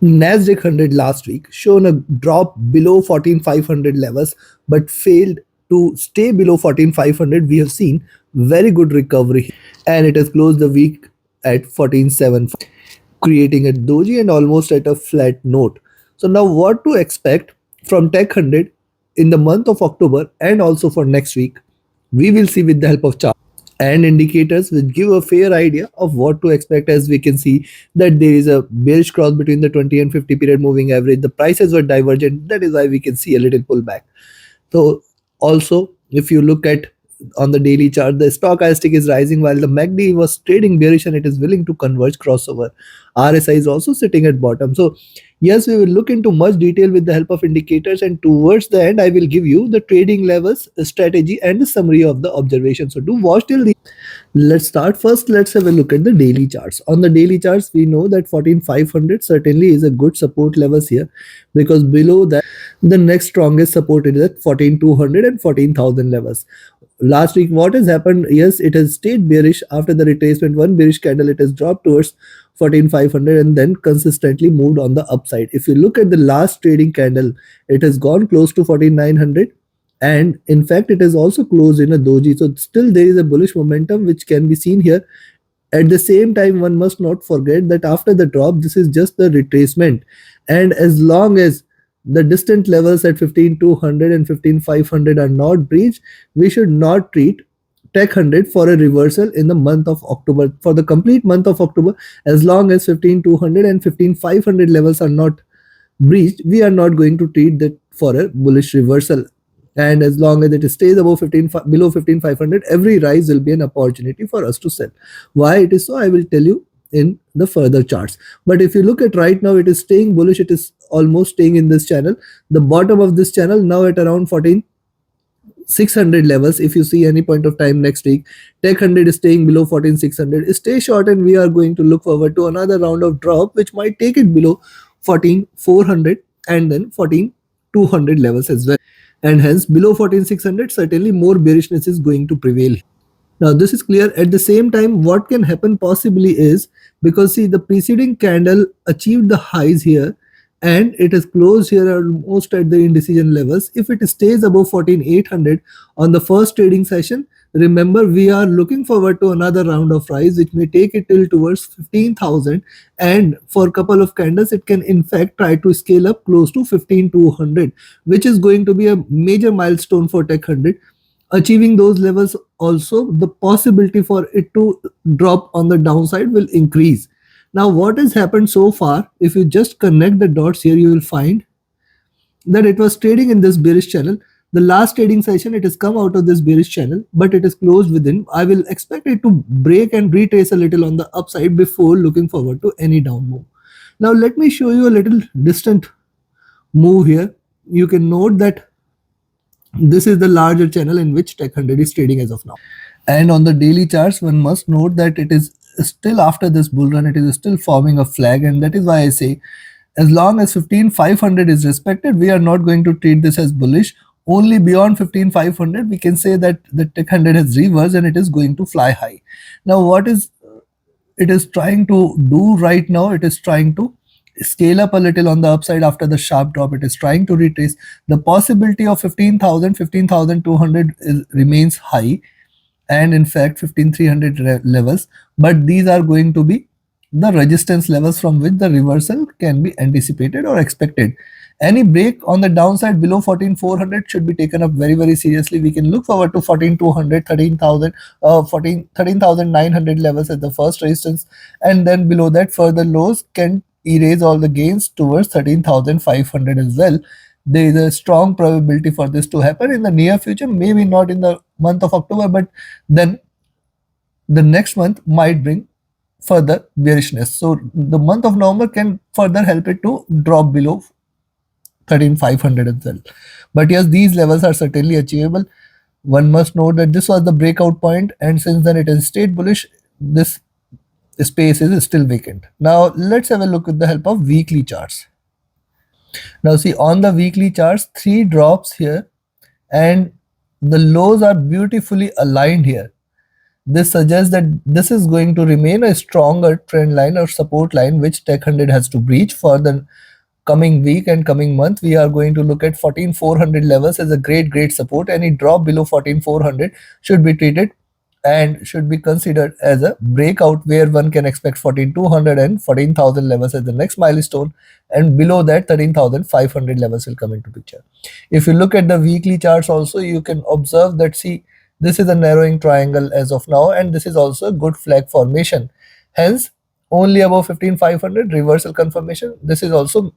Nasdaq 100 last week shown a drop below 14,500 levels but failed to stay below 14,500. We have seen very good recovery and it has closed the week at 14,750, creating a doji and almost at a flat note. So now what to expect from Tech 100 in the month of October and also for next week? We will see with the help of chart and indicators which give a fair idea of what to expect. As we can see that there is a bearish cross between the 20 and 50 period moving average. The prices were divergent, that is why we can see a little pullback. So also if you look at on the daily chart, the stochastic is rising while the MACD was trading bearish and it is willing to converge crossover. RSI is also sitting at bottom. So yes, we will look into much detail with the help of indicators, and towards the end I will give you the trading levels, strategy and the summary of the observation. So do watch till the Let's start first. Let's have a look at the daily charts. On the daily charts, we know that 14,500 certainly is a good support levels here, because below that, the next strongest support is at 14,200 and 14,000 levels. Last week, what has happened? Yes, it has stayed bearish after the retracement. One bearish candle, it has dropped towards 14,500 and then consistently moved on the upside. If you look at the last trading candle, it has gone close to 14,900, and in fact it is also closed in a doji. So still there is a bullish momentum which can be seen here. At the same time, one must not forget that after the drop, this is just the retracement, and as long as the distant levels at 15,200 and 15,500 are not breached, we should not treat Tech 100 for a reversal in the month of October. For the complete month of October, as long as 15,200 and 15,500 levels are not breached, we are not going to treat that for a bullish reversal. And as long as it stays above 15, below 15,500, every rise will be an opportunity for us to sell. Why it is so, I will tell you in the further charts. But if you look at right now, it is staying bullish. It is almost staying in this channel. The bottom of this channel now at around 14,600 levels. If you see any point of time next week, Tech 100 is staying below 14,600. Stay short, and we are going to look forward to another round of drop which might take it below 14,400 and then 14,200 levels as well. And hence below 14,600, certainly more bearishness is going to prevail. Now this is clear. At the same time, what can happen possibly is, because see, the preceding candle achieved the highs here and it is closed here almost at the indecision levels. If it stays above 14,800 on the first trading session, remember we are looking forward to another round of rise which may take it till towards 15,000, and for a couple of candles it can in fact try to scale up close to 15,200, which is going to be a major milestone for Tech 100. Achieving those levels, also the possibility for it to drop on the downside will increase. Now what has happened so far, if you just connect the dots here, you will find that it was trading in this bearish channel. The last trading session, it has come out of this bearish channel, but it is closed within. I will expect it to break and retrace a little on the upside before looking forward to any down move. Now let me show you a little distant move here. You can note that this is the larger channel in which Tech 100 is trading as of now. And on the daily charts, one must note that it is still after this bull run, it is still forming a flag, and that is why I say as long as 15,500 is respected, we are not going to treat this as bullish. Only beyond 15,500 we can say that the Tech 100 has reversed and it is going to fly high. Now what is it is trying to do right now? It is trying to scale up a little on the upside after the sharp drop. It is trying to retrace. The possibility of 15,000, 15,200 remains high, and in fact 15,300 levels, but these are going to be the resistance levels from which the reversal can be anticipated or expected. Any break on the downside below 14,400 should be taken up very seriously. We can look forward to 14,200, 13,000, 13,900 levels as the first resistance, and then below that further lows can erase all the gains towards 13,500 as well. There is a strong probability for this to happen in the near future, maybe not in the month of October, but then the next month might bring further bearishness. So the month of November can further help it to drop below 13,500 as well. But yes, these levels are certainly achievable. One must note that this was the breakout point, and since then it has stayed bullish. This space is still vacant. Now let's have a look with the help of weekly charts. Now see, on the weekly charts, 3 drops here and the lows are beautifully aligned here. This suggests that this is going to remain a stronger trend line or support line which Tech 100 has to breach for the coming week and coming month. We are going to look at 14400 levels as a great support. Any drop below 14400 should be treated and should be considered as a breakout, where one can expect 14200 and 14000 levels as the next milestone, and below that 13500 levels will come into picture. If you look at the weekly charts also, you can observe that, see, this is a narrowing triangle as of now, and this is also a good flag formation. Hence, only above 15500 reversal confirmation. This is also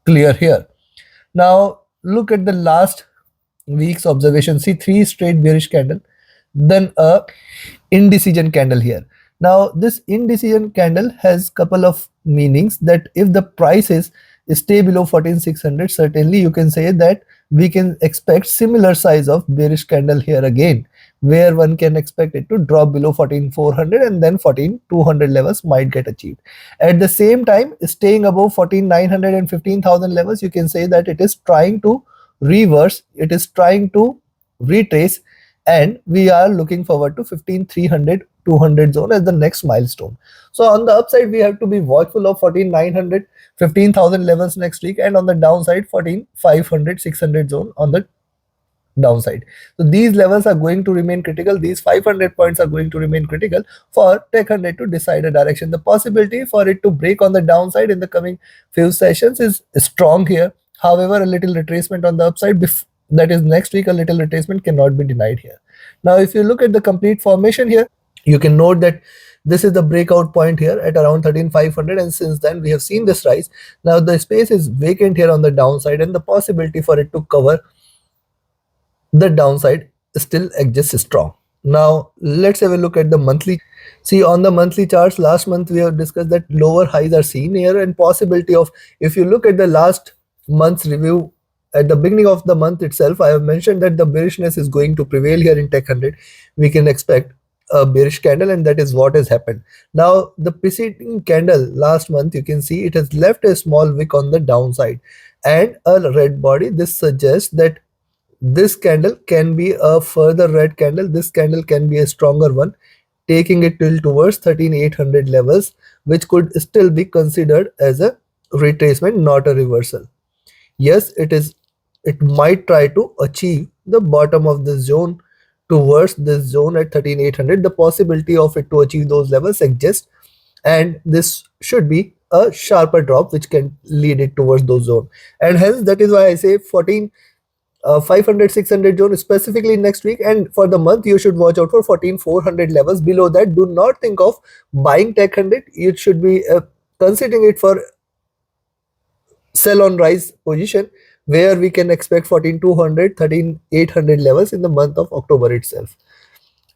clear here. Now look at the last week's observation. See, three straight bearish candle, then a indecision candle here. Now this indecision candle has couple of meanings, that if the prices stay below 14600, certainly you can say that we can expect similar size of bearish candle here again, where one can expect it to drop below 14400 and then 14200 levels might get achieved. At the same time, staying above 14900 and 15000 levels, you can say that it is trying to reverse, it is trying to retrace, and we are looking forward to 15300 200 zone as the next milestone. So on the upside, we have to be watchful of 14900 15000 levels next week, and on the downside 14500 600 zone on the downside. So these levels are going to remain critical. These 500 points are going to remain critical for Tech 100 to decide a direction. The possibility for it to break on the downside in the coming few sessions is strong here. However, a little retracement on the upside, that is next week, a little retracement cannot be denied here. Now if you look at the complete formation here, you can note that this is the breakout point here at around 13500, and since then we have seen this rise. Now the space is vacant here on the downside, and the possibility for it to cover the downside still exists strong. Now let's have a look at the monthly. See, on the monthly charts, last month we have discussed that lower highs are seen here, and possibility of, if you look at the last month's review, at the beginning of the month itself, I have mentioned that the bearishness is going to prevail here in Tech 100. We can expect a bearish candle, and that is what has happened. Now the preceding candle last month, you can see it has left a small wick on the downside and a red body. This suggests that this candle can be a further red candle. This candle can be a stronger one, taking it till towards 13800 levels, which could still be considered as a retracement, not a reversal. Yes, it might try to achieve the bottom of this zone towards this zone at 13800. The possibility of it to achieve those levels exists, and this should be a sharper drop which can lead it towards those zone. And hence, that is why I say 500 600 zone specifically next week, and for the month you should watch out for 14400 levels. Below that, do not think of buying Tech 100. You should be considering it for sell on rise position, where we can expect 14200 13800 levels in the month of October itself.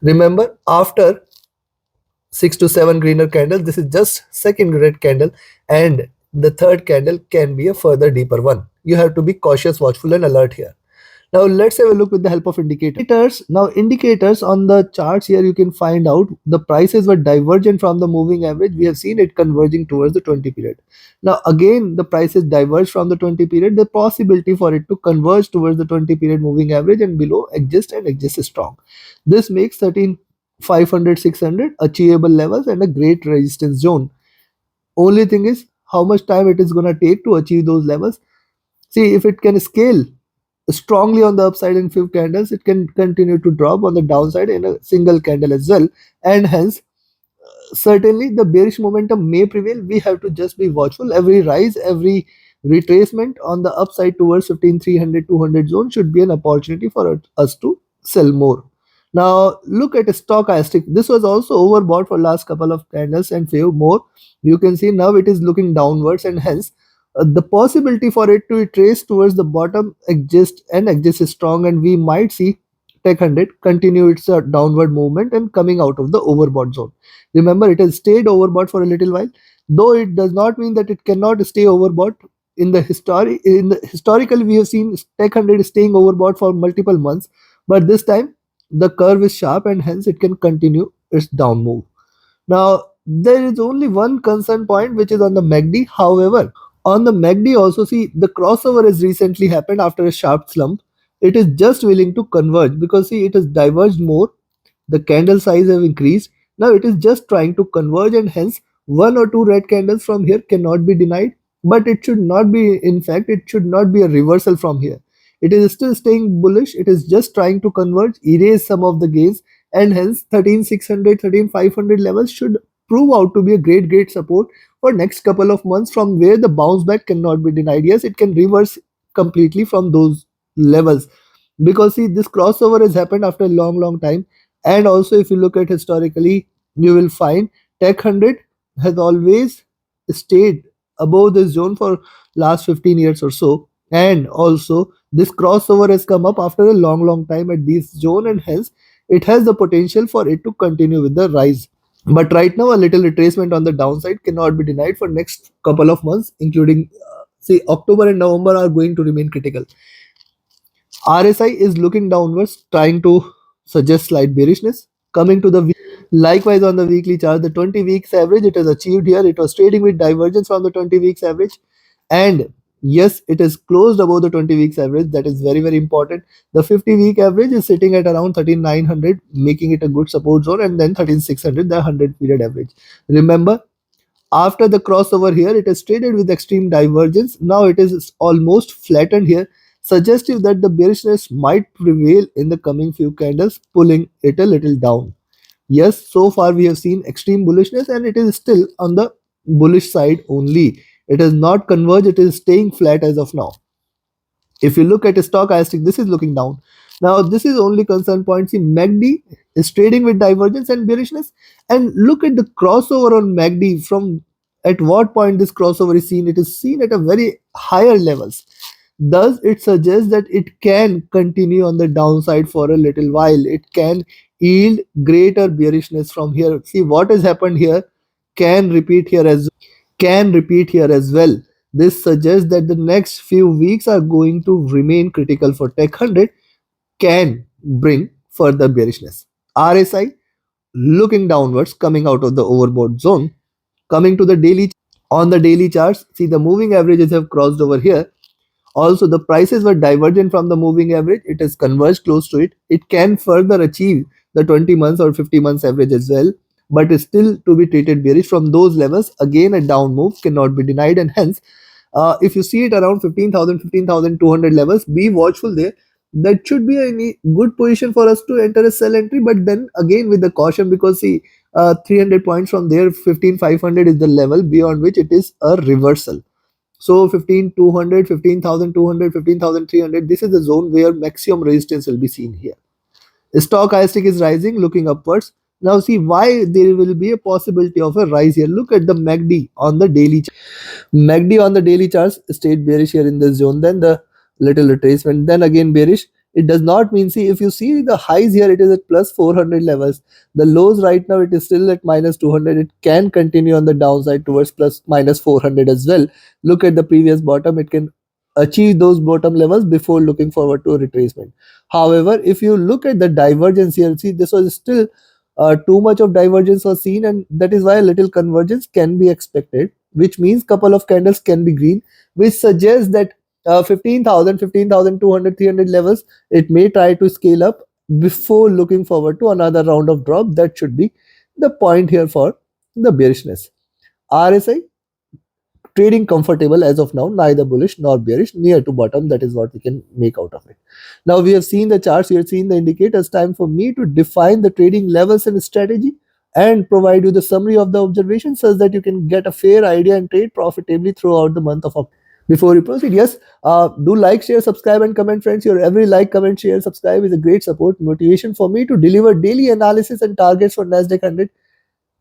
Remember, after 6 to 7 greener candles, this is just second red candle, and the third candle can be a further deeper one. You have to be cautious, watchful, and alert here. Now let's have a look with the help of indicators. Now indicators on the charts here, you can find out the prices were divergent from the moving average. We have seen it converging towards the 20 period. Now again, the prices diverge from the 20 period. The possibility for it to converge towards the 20 period moving average and below exists, and exists strong. This makes 13500 600 achievable levels and a great resistance zone. Only thing is how much time it is going to take to achieve those levels. See, if it can scale strongly on the upside in few candles, it can continue to drop on the downside in a single candle as well, and hence certainly the bearish momentum may prevail. We have to just be watchful. Every rise, every retracement on the upside towards 15300 200 zone should be an opportunity for us to sell more. Now look at a stochastic. This was also overbought for last couple of candles and few more. You can see now it is looking downwards, and hence the possibility for it to trace towards the bottom exists, and exists strong, and we might see Tech 100 continue its downward movement and coming out of the overbought zone. Remember, it has stayed overbought for a little while, though it does not mean that it cannot stay overbought. In the historically, we have seen Tech 100 staying overbought for multiple months, but this time the curve is sharp, and hence it can continue its down move. Now there is only one concern point, which is on the MACD. However, on the MACD also, see, the crossover has recently happened after a sharp slump. It is just willing to converge, because see, it has diverged more The candle size have increased. Now it is just trying to converge, and hence one or two red candles from here cannot be denied. But it should not be, in fact, it should not be a reversal from here. It is still staying bullish. It is just trying to converge, erase some of the gains, and hence 13,600, 13,500 levels should prove out to be a great support for next couple of months, from where the bounce back cannot be denied. Yes, it can reverse completely from those levels, because see, this crossover has happened after a long time. And also, if you look at historically, you will find tech 100 has always stayed above this zone for last 15 years or so. And also, this crossover has come up after a long time at this zone, and hence it has the potential for it to continue with the rise. But right now, a little retracement on the downside cannot be denied for next couple of months, including say October and November are going to remain critical. RSI is looking downwards, trying to suggest slight bearishness. Coming to the likewise on the weekly chart, the 20 weeks average it has achieved here. It was trading with divergence from the 20 weeks average, and yes, it is closed above the 20 weeks average. That is very important. The 50-week average is sitting at around 13,900, making it a good support zone, and then 13,600, the 100 period average. Remember, after the crossover here, it is traded with extreme divergence. Now it is almost flattened here, suggestive that the bearishness might prevail in the coming few candles, pulling it a little down. Yes, so far we have seen extreme bullishness, and it is still on the bullish side only. It has not converged, it is staying flat as of now. If you look at a stochastic, this is looking down. Now, this is only concern point. See, MACD is trading with divergence and bearishness. And look at the crossover on MACD. From at what point this crossover is seen? It is seen at a very higher levels. Thus, it suggests that it can continue on the downside for a little while. It can yield greater bearishness from here. See what has happened here can repeat here as well. This suggests that the next few weeks are going to remain critical for Tech 100, can bring further bearishness. RSI looking downwards, coming out of the overbought zone. Coming to the daily, on the daily charts, see the moving averages have crossed over here. Also, the prices were divergent from the moving average. It has converged close to it. It can further achieve the 20 months or 50 months average as well, but is still to be treated bearish from those levels. Again, a down move cannot be denied, and hence, if you see it around 15,000, 15,200 levels, be watchful there. That should be a good position for us to enter a sell entry, but then again with the caution, because see, 300 points from there, 15,500 is the level beyond which it is a reversal. So 15,200, 15,200, 15,300, this is the zone where maximum resistance will be seen here. Stochastic is rising, looking upwards. Now see why there will be a possibility of a rise here. Look at the MACD on the daily chart. MACD on the daily charts stayed bearish here in this zone. Then the little retracement, then again bearish. It does not mean, see, if you see the highs here, it is at plus 400 levels. The lows right now, it is still at minus 200. It can continue on the downside towards plus minus 400 as well. Look at the previous bottom. It can achieve those bottom levels before looking forward to a retracement. However, if you look at the divergence here, see, this was still too much of divergence was seen, and that is why a little convergence can be expected, which means couple of candles can be green, which suggests that 15,000, 15,200, 300 levels, it may try to scale up before looking forward to another round of drop. That should be the point here for the bearishness. RSI trading comfortable as of now, neither bullish nor bearish, near to bottom. That is what we can make out of it. Now we have seen the charts, we have seen the indicators. Time for me to define the trading levels and strategy and provide you the summary of the observations, such that you can get a fair idea and trade profitably throughout the month of October. Before we proceed, yes, do like, share, subscribe, and comment, friends. Your every like, comment, share, subscribe is a great support motivation for me to deliver daily analysis and targets for Nasdaq 100.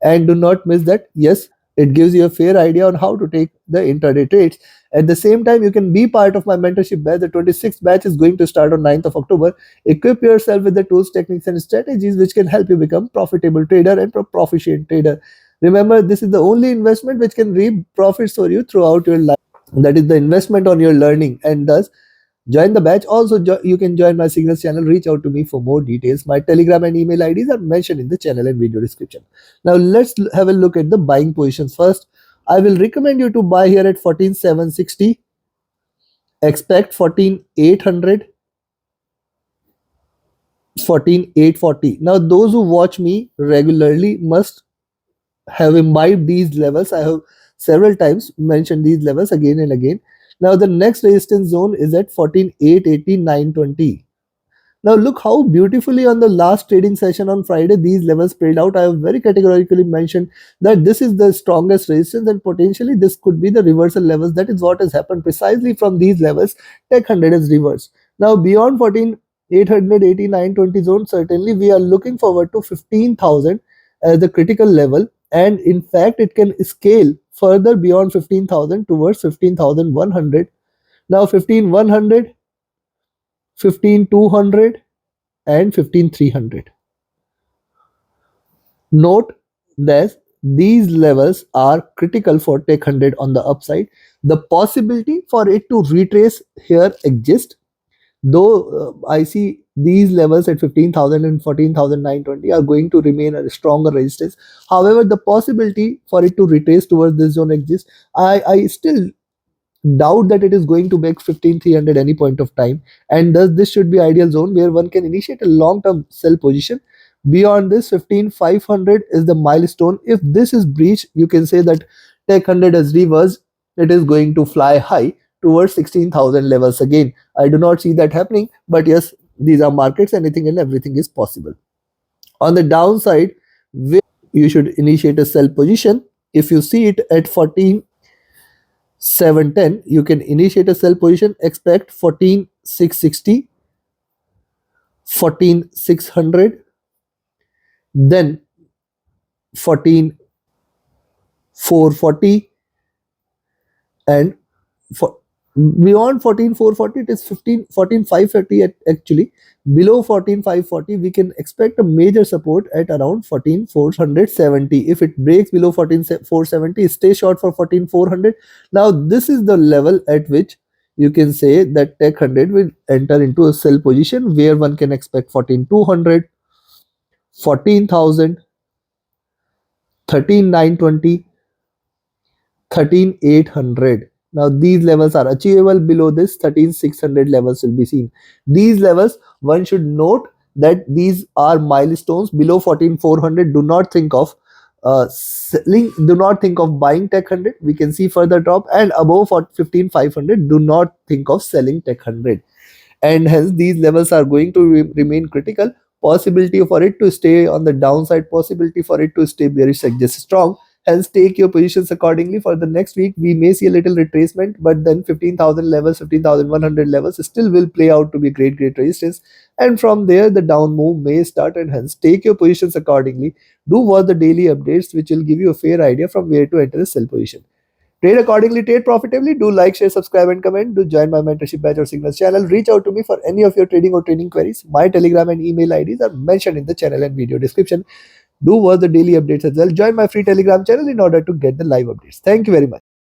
And do not miss that. Yes, it gives you a fair idea on how to take the intraday trades. At the same time, you can be part of my mentorship batch. The 26th batch is going to start on 9th of October. Equip yourself with the tools, techniques, and strategies which can help you become profitable trader and proficient trader. Remember, this is the only investment which can reap profits for you throughout your life. That is the investment on your learning, and thus join the batch. Also, you can join my Signals channel. Reach out to me for more details. My Telegram and email IDs are mentioned in the channel and video description. Now, let's have a look at the buying positions first. I will recommend you to buy here at 14,760. Expect 14,800. 14,840. Now those who watch me regularly must have imbibed these levels. I have several times mentioned these levels again and again. Now the next resistance zone is at 14,880, 920. Now look how beautifully on the last trading session on Friday these levels played out. I have very categorically mentioned that this is the strongest resistance and potentially this could be the reversal levels. That is what has happened precisely from these levels. Tech 100 is reversed. Now beyond 14,889.20 zone, certainly we are looking forward to 15,000 as the critical level, and in fact it can scale further beyond 15,000 towards 15,100. Now 15,100, 15,200 and 15,300. Note that these levels are critical for Tech 100 on the upside. The possibility for it to retrace here exists, though I see these levels at 15,000 and 14,920 are going to remain a stronger resistance. However, the possibility for it to retrace towards this zone exists. I still doubt that it is going to make 15,300 any point of time, and thus this should be ideal zone where one can initiate a long term sell position. Beyond this, 15,500 is the milestone. If this is breached, you can say that Tech 100 has reversed. It is going to fly high towards 16,000 levels again. I do not see that happening, but yes, these are markets, anything and everything is possible. On the downside, where you should initiate a sell position, if you see it at 14,710, you can initiate a sell position, expect 14,660, 14,600, then 14,440, and for beyond 14,440 it is 14,530 actually. Below 14,540 we can expect a major support at around 14,470. If it breaks below 14,470, stay short for 14,400. Now this is the level at which you can say that Tech 100 will enter into a sell position where one can expect 14,200, 14,000, 13,920, 13,800. Now these levels are achievable. Below this, 13,600 levels will be seen. These levels, one should note that these are milestones. Below 14,400, do not think of selling, do not think of buying Tech 100. We can see further drop, and above 15,500, do not think of selling Tech 100, and hence these levels are going to remain critical. Possibility for it to stay on the downside, possibility for it to stay bearish exists strong. Hence take your positions accordingly. For the next week we may see a little retracement, but then 15,000 levels, 15,100 levels still will play out to be great resistance, and from there the down move may start, and hence take your positions accordingly. Do watch the daily updates which will give you a fair idea from where to enter a sell position. Trade accordingly, trade profitably. Do like, share, subscribe, and comment. Do join my mentorship batch or signals channel. Reach out to me for any of your trading or training queries. My Telegram and email IDs are mentioned in the channel and video description. Do watch the daily updates as well. Join my free Telegram channel in order to get the live updates. Thank you very much.